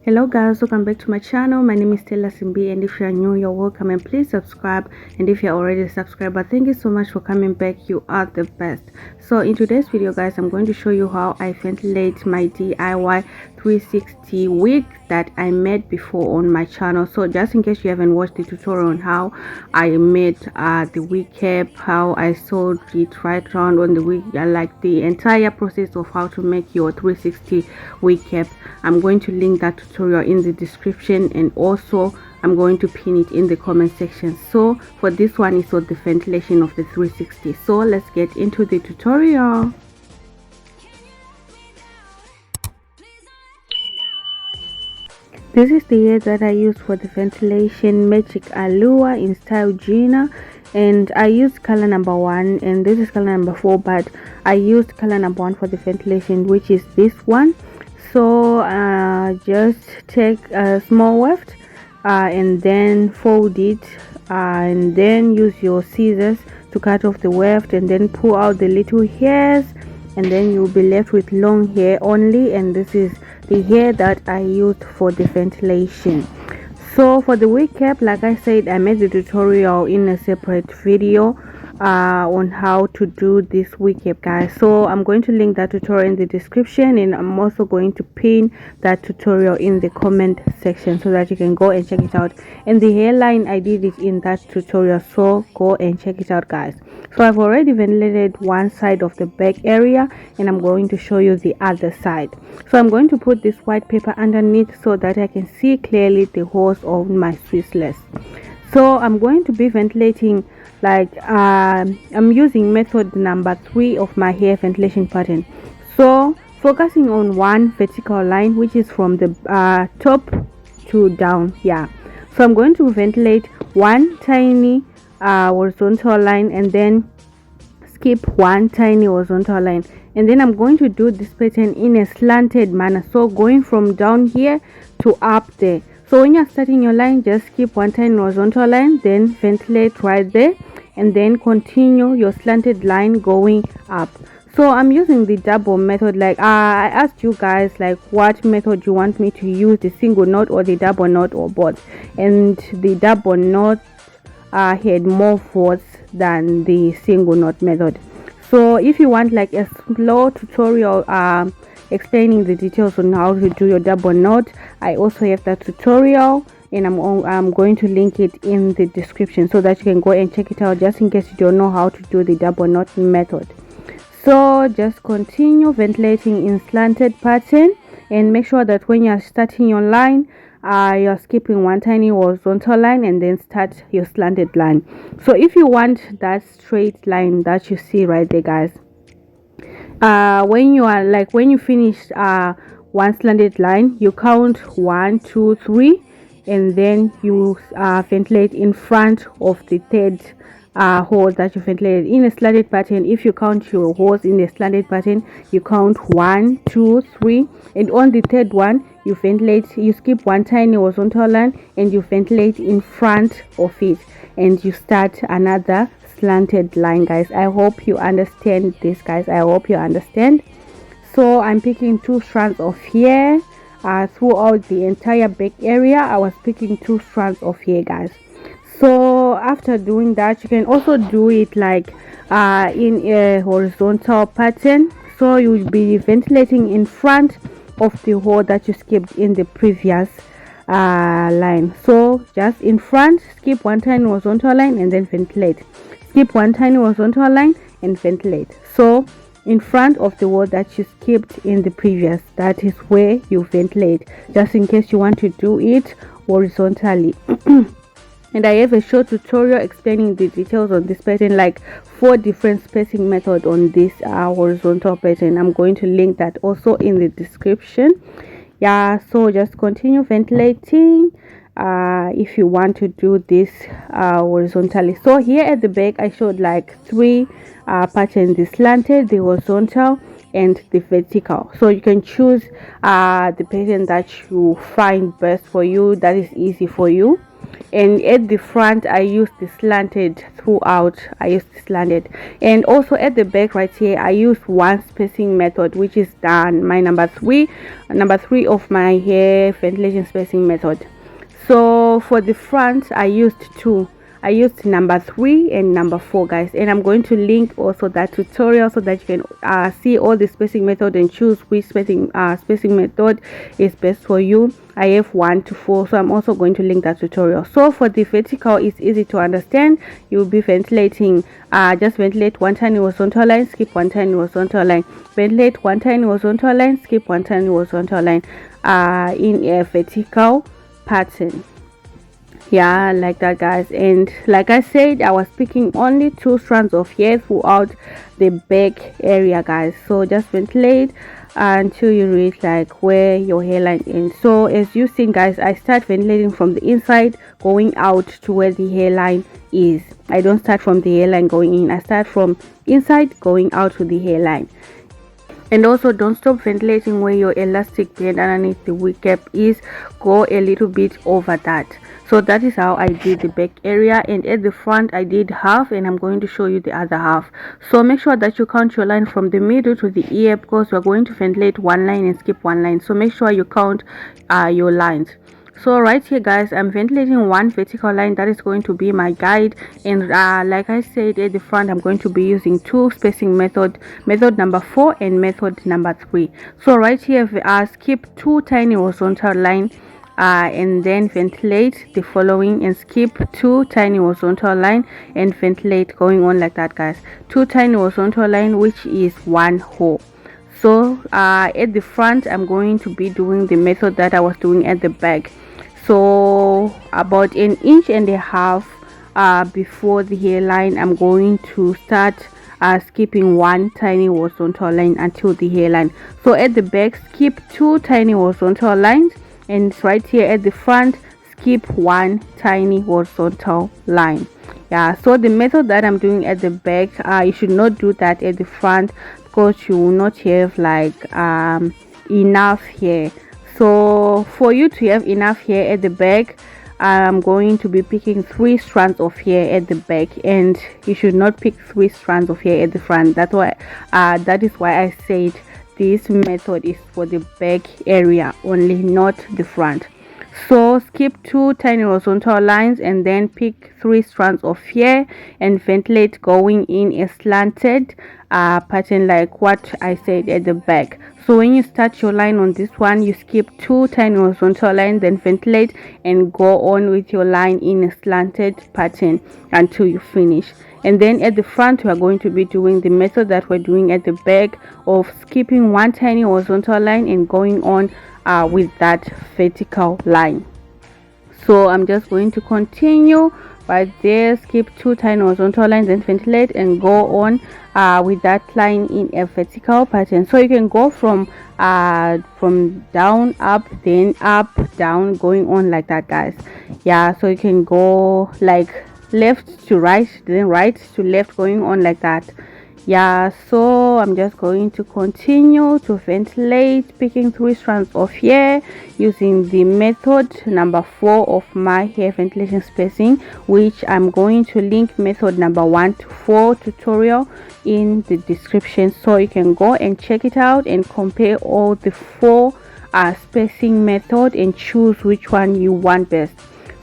Hello guys, welcome back to my channel. My name is Stella Simbi, and if you are new, you're welcome, and please subscribe. And if you're already a subscriber, thank you so much for coming back. You are the best. So in today's video guys, I'm going to show you how I ventilate my DIY 360 wig that I made before on my channel. So just in case you haven't watched the tutorial on how I made the wig cap, how I sewed it right round on the wig, like the entire process of how to make your 360 wig cap, I'm going to link that tutorial in the description, and also I'm going to pin it in the comment section. So for this one is for the ventilation of the 360. So let's get into the tutorial. This is the hair that I use for the ventilation, Magic Allure in style Gina, and I used color number 1, and this is color number 4, but I used color number 1 for the ventilation, which is this one. So just take a small weft and then fold it, and then use your scissors to cut off the weft, and then pull out the little hairs, and then you'll be left with long hair only. And this is the hair that I used for the ventilation. So for the wig cap, like I said, I made the tutorial in a separate video on how to do this wig cap guys. So I'm going to link that tutorial in the description, and I'm also going to pin that tutorial in the comment section so that you can go and check it out. And the hairline, I did it in that tutorial, so go and check it out guys. So I've already ventilated one side of the back area, and I'm going to show you the other side. So I'm going to put this white paper underneath so that I can see clearly the holes of my Swissless. So I'm going to be ventilating like I'm using method number 3 of my hair ventilation pattern. So focusing on one vertical line, which is from the top to down. So I'm going to ventilate one tiny horizontal line, and then skip one tiny horizontal line, and then I'm going to do this pattern in a slanted manner, so going from down here to up there. So when you're starting your line, just skip one tiny horizontal line, then ventilate right there, and then continue your slanted line going up. So I'm using the double method. Like I asked you guys like what method you want me to use, the single knot or the double knot or both, and the double knot had more votes than the single knot method. So if you want like a slow tutorial explaining the details on how to do your double knot, I also have that tutorial, and I'm going to link it in the description so that you can go and check it out, just in case you don't know how to do the double knot method. So just continue ventilating in slanted pattern, and make sure that when you're starting your line, you're skipping one tiny horizontal line and then start your slanted line. So if you want that straight line that you see right there guys, when you finish one slanted line, you count 1 2 3, and then you ventilate in front of the third hole that you ventilated in a slanted pattern. If you count your holes in the slanted pattern, you count 1 2 3, and on the third one you ventilate, you skip one tiny horizontal line and you ventilate in front of it, and you start another slanted line guys. I hope you understand this guys. I hope you understand. So I'm picking 2 strands of hair throughout the entire back area. I was picking 2 strands of hair guys. So after doing that, you can also do it like in a horizontal pattern. So you will be ventilating in front of the hole that you skipped in the previous line. So just in front, skip one tiny horizontal line and then ventilate, skip one tiny horizontal line and ventilate. So in front of the hole that you skipped in the previous, that is where you ventilate, just in case you want to do it horizontally. And I have a short tutorial explaining the details on this pattern, like 4 different spacing methods on this horizontal pattern. I'm going to link that also in the description. So just continue ventilating if you want to do this horizontally. So here at the back I showed like 3 patterns: the slanted, the horizontal, and the vertical. So you can choose the pattern that you find best for you, that is easy for you. and at the front I use the slanted throughout. I use the slanted, and also at the back right here I use one spacing method, which is done my number three of my hair ventilation spacing method. So for the front I used two. I used number 3 and number 4, guys, and I'm going to link also that tutorial so that you can see all the spacing method and choose which spacing method is best for you. I have 1 to 4, so I'm also going to link that tutorial. So for the vertical, it's easy to understand. You'll be ventilating, just ventilate one tiny horizontal line, skip one tiny horizontal line, ventilate one tiny horizontal line, skip one tiny horizontal line, in a vertical pattern. Yeah, like that, guys. And like I said, I was picking only 2 strands of hair throughout the back area, guys. So just ventilate until you reach like where your hairline ends. So as you see, guys, I start ventilating from the inside going out to where the hairline is. I don't start from the hairline going in. I start from inside going out to the hairline. And also don't stop ventilating where your elastic band underneath the wig cap is. Go a little bit over that. So that is how I did the back area, and at the front I did half, and I'm going to show you the other half. So make sure that you count your line from the middle to the ear, because we're going to ventilate one line and skip one line. So make sure you count your lines. So right here, guys, I'm ventilating one vertical line. That is going to be my guide, and like I said, at the front I'm going to be using 2 spacing method number 4 and method number 3. So right here, skip 2 tiny horizontal line, and then ventilate the following, and skip 2 tiny horizontal line and ventilate, going on like that, guys. 2 tiny horizontal line, which is 1 hole. So at the front I'm going to be doing the method that I was doing at the back. So about 1.5 inches before the hairline, I'm going to start skipping 1 tiny horizontal line until the hairline. So at the back, skip 2 tiny horizontal lines, and right here at the front, skip 1 tiny horizontal line. Yeah, so the method that I'm doing at the back, you should not do that at the front, because you will not have like enough hair. So for you to have enough hair at the back, I'm going to be picking 3 strands of hair at the back, and you should not pick 3 strands of hair at the front. That is why I said this method is for the back area only, not the front. So skip 2 tiny horizontal lines and then pick 3 strands of hair and ventilate, going in a slanted pattern like what I said at the back. So when you start your line on this one, you skip 2 tiny horizontal lines, then ventilate and go on with your line in a slanted pattern until you finish. And then at the front, we are going to be doing the method that we're doing at the back of skipping 1 tiny horizontal line and going on with that vertical line. So I'm just going to continue right there, skip 2 tiny horizontal lines, then ventilate and go on with that line in a vertical pattern. So you can go from down up, then up down, going on like that, guys. Yeah, so you can go like left to right, then right to left, going on like that. Yeah, so I'm just going to continue to ventilate, picking 3 strands of hair using the method number 4 of my hair ventilation spacing, which I'm going to link method number 1 to 4 tutorial in the description, so you can go and check it out and compare all the 4 spacing method and choose which one you want best.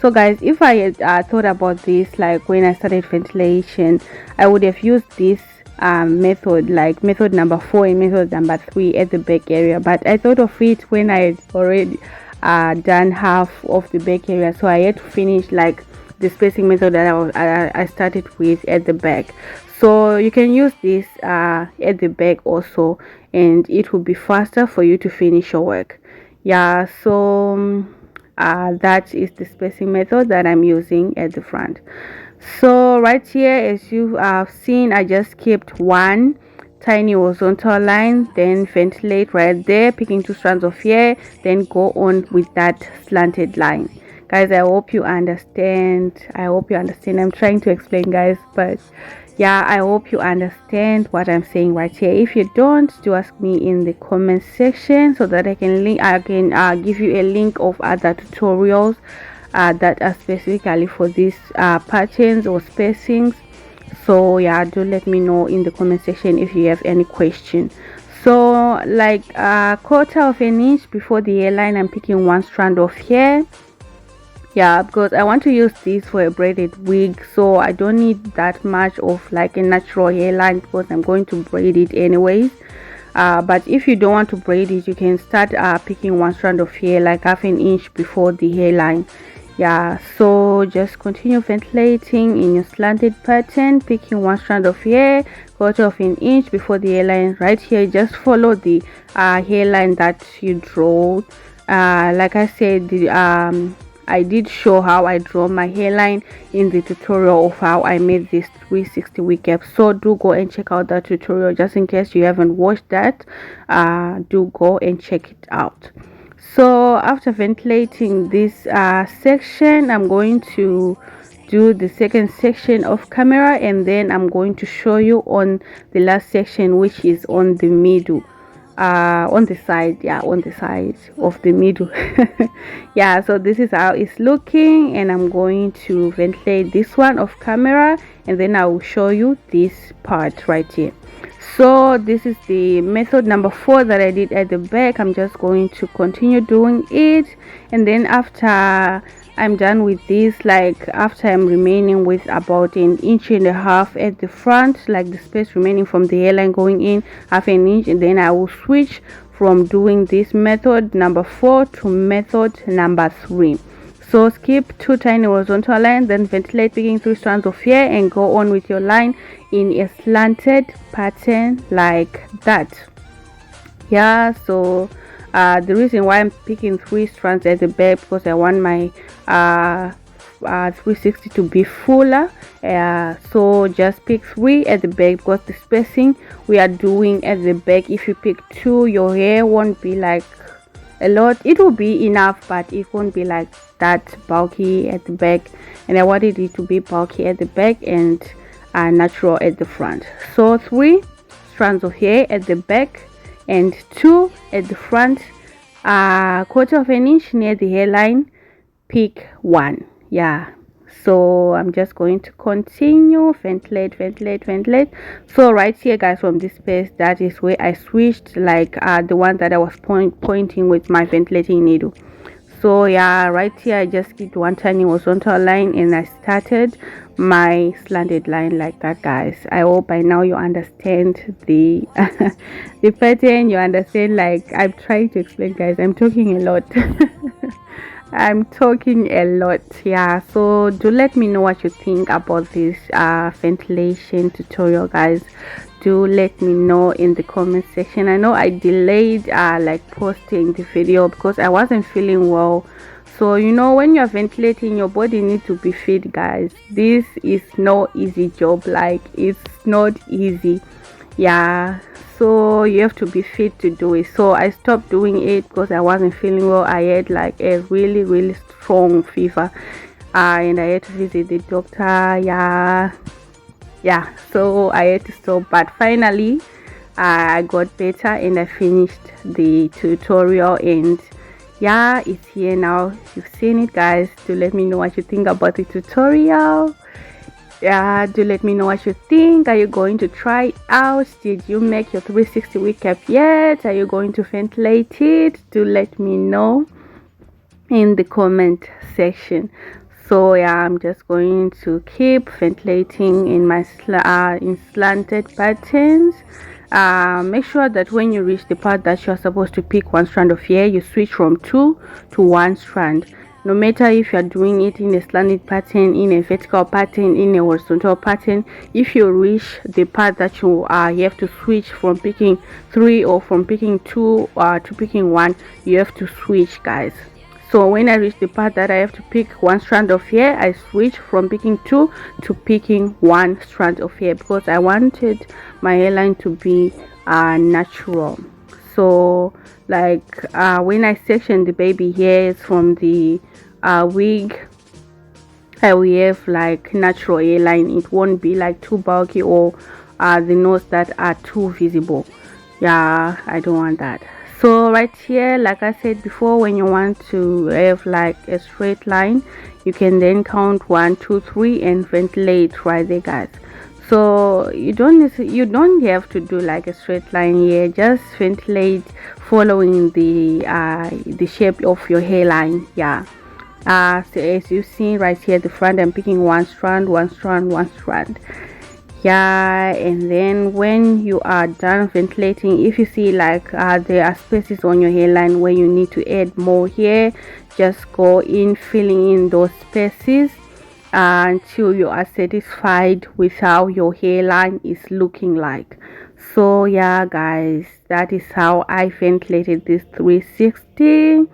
So guys, if I had thought about this like when I started ventilation, I would have used this method, like method number 4 and method number 3 at the back area, but I thought of it when I had already done half of the back area, so I had to finish like the spacing method that I started with at the back. So you can use this at the back also, and it will be faster for you to finish your work. Yeah, so that is the spacing method that I'm using at the front. So right here, as you have seen, I just skipped 1 tiny horizontal line, then ventilate right there, picking 2 strands of hair, then go on with that slanted line. Guys, I hope you understand. I'm trying to explain, guys, but yeah, I hope you understand what I'm saying right here. If you don't, do ask me in the comment section so that I can give you a link of other tutorials that are specifically for these patterns or spacings. So yeah, do let me know in the comment section if you have any question. So like a quarter of an inch before the hairline, I'm picking one strand of hair. Yeah, because I want to use this for a braided wig, so I don't need that much of like a natural hairline because I'm going to braid it anyways. But if you don't want to braid it, you can start picking one strand of hair like half an inch before the hairline. Yeah, so just continue ventilating in your slanted pattern, picking one strand of hair, quarter of an inch before the hairline. Right here, just follow the hairline that you draw. Like I said, I did show how I draw my hairline in the tutorial of how I made this 360 wig cap, so do go and check out that tutorial just in case you haven't watched that. Do go and check it out. So after ventilating this section, I'm going to do the second section of camera, and then I'm going to show you on the last section, which is on the middle, on the side, yeah, on the side of the middle. Yeah, so this is how it's looking, and I'm going to ventilate this one off camera, and then I will show you this part right here. So this is the method number 4 that I did at the back. I'm just going to continue doing it, and then after I'm done with this, like after I'm remaining with about 1.5 inches at the front, like the space remaining from the hairline going in, half an inch, and then I will switch from doing this method number 4 to method number 3. So skip 2 tiny horizontal lines, then ventilate, picking 3 strands of hair, and go on with your line in a slanted pattern like that. Yeah, so the reason why I'm picking 3 strands at the back, because I want my 360 to be fuller. So just pick 3 at the back, because the spacing we are doing at the back, if you pick 2, your hair won't be like a lot. It will be enough, but it won't be like that bulky at the back, and I wanted it to be bulky at the back and natural at the front. So 3 strands of hair at the back and 2 at the front, quarter of an inch near the hairline, pick 1. Yeah, so I'm just going to continue ventilate. So right here guys, from this space, that is where I switched, like the one that I was pointing with my ventilating needle. So yeah, right here I just did 1 tiny horizontal line, and I started my slanted line like that, guys. I hope by now you understand the the pattern. You understand, like I'm trying to explain, guys. I'm talking a lot. I'm talking a lot. Yeah, so do let me know what you think about this ventilation tutorial, guys. Do let me know in the comment section. I know I delayed like posting the video because I wasn't feeling well. So you know, when you're ventilating, your body needs to be fit, guys. This is no easy job. Like, it's not easy. Yeah, so you have to be fit to do it. So I stopped doing it because I wasn't feeling well. I had like a really strong fever, and I had to visit the doctor. Yeah, so I had to stop, but finally I got better and I finished the tutorial, and yeah, it's here now. You've seen it, guys. Do let me know what you think about the tutorial. Yeah, do let me know what you think. Are you going to try it out? Did you make your 360 wig cap yet? Are you going to ventilate it? Do let me know in the comment section. So yeah, I'm just going to keep ventilating in my in slanted patterns. Make sure that when you reach the part that you're supposed to pick 1 strand of hair, you switch from 2 to 1 strand. No matter if you're doing it in a slanted pattern, in a vertical pattern, in a horizontal pattern, if you reach the part that you have to switch from picking 3 or from picking 2 to picking 1, you have to switch, guys. So when I reach the part that I have to pick 1 strand of hair, I switch from picking 2 to picking 1 strand of hair, because I wanted my hairline to be natural. So like when I section the baby hairs from the wig, I will have like natural hairline. It won't be like too bulky or the knots that are too visible. Yeah, I don't want that. So right here, like I said before, when you want to have like a straight line, you can then count 1 2 3 and ventilate right there, guys. So you don't have to do like a straight line here, just ventilate following the shape of your hairline. Yeah. So as you see right here, the front, I'm picking one strand, yeah. And then when you are done ventilating, if you see like there are spaces on your hairline where you need to add more hair, just go in filling in those spaces until you are satisfied with how your hairline is looking like. So yeah, guys, that is how I ventilated this 360.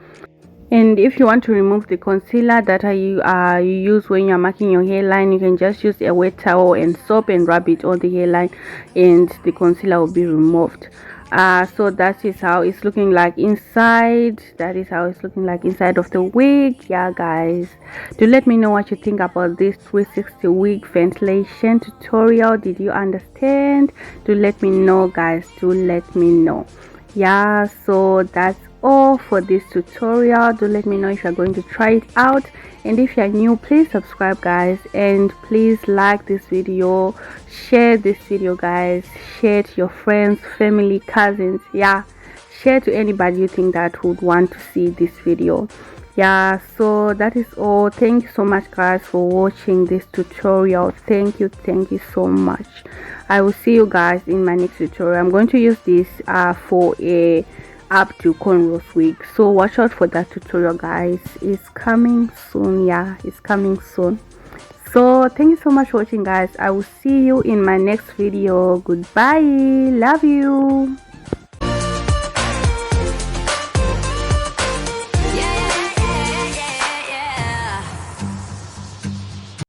And if you want to remove the concealer that you use when you're marking your hairline, you can just use a wet towel and soap and rub it on the hairline, and the concealer will be removed. So that is how it's looking like inside. That is how it's looking like inside of the wig. Yeah, guys, do let me know what you think about this 360 wig ventilation tutorial. Did you understand? Do let me know, guys. Do let me know. Yeah, so that's all for this tutorial. Do let me know if you're going to try it out, and if you're new, please subscribe, guys, and please like this video, share this video, guys, share to your friends, family, cousins. Yeah, share to anybody you think that would want to see this video. Yeah, so that is all. Thank you so much, guys, for watching this tutorial. Thank you so much. I will see you guys in my next tutorial. I'm going to use this for a up to cornrows wig, so watch out for that tutorial, guys. It's coming soon. Yeah, it's coming soon. So thank you so much for watching, guys. I will see you in my next video. Goodbye. Love you.